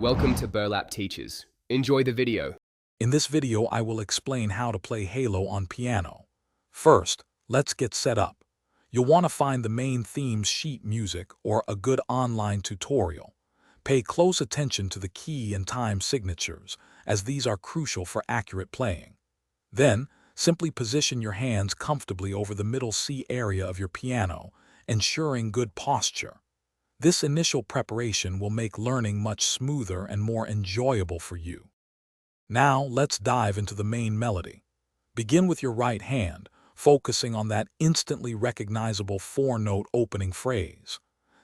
Welcome to Burlap Teachers. Enjoy the video. In this video, I will explain how to play Halo on piano. First, let's get set up. You'll want to find the main theme's sheet music or a good online tutorial. Pay close attention to the key and time signatures, as these are crucial for accurate playing. Then, simply position your hands comfortably over the middle C area of your piano, ensuring good posture. This initial preparation will make learning much smoother and more enjoyable for you. Now, let's dive into the main melody. Begin with your right hand, focusing on that instantly recognizable four-note opening phrase.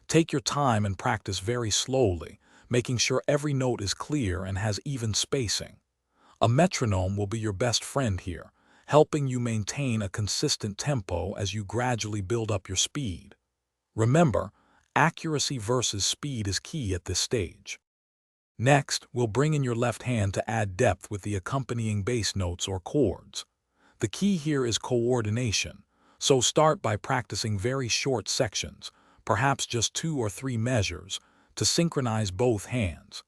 Take your time and practice very slowly, making sure every note is clear and has even spacing. A metronome will be your best friend here, helping you maintain a consistent tempo as you gradually build up your speed. Remember, accuracy versus speed is key at this stage. Next, we'll bring in your left hand to add depth with the accompanying bass notes or chords. The key here is coordination, so start by practicing very short sections, perhaps just 2 or 3 measures, to synchronize both hands.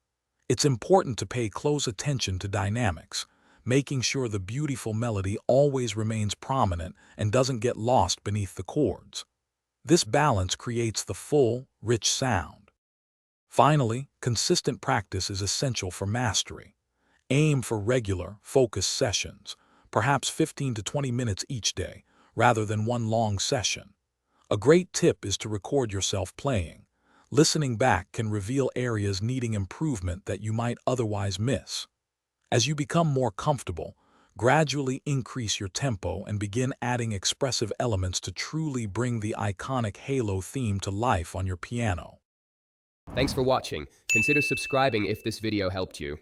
It's important to pay close attention to dynamics, making sure the beautiful melody always remains prominent and doesn't get lost beneath the chords. This balance creates the full, rich sound. Finally, consistent practice is essential for mastery. Aim for regular, focused sessions, perhaps 15 to 20 minutes each day, rather than one long session. A great tip is to record yourself playing. Listening back can reveal areas needing improvement that you might otherwise miss. As you become more comfortable, gradually increase your tempo and begin adding expressive elements to truly bring the iconic Halo theme to life on your piano. Thanks for watching. Consider subscribing if this video helped you.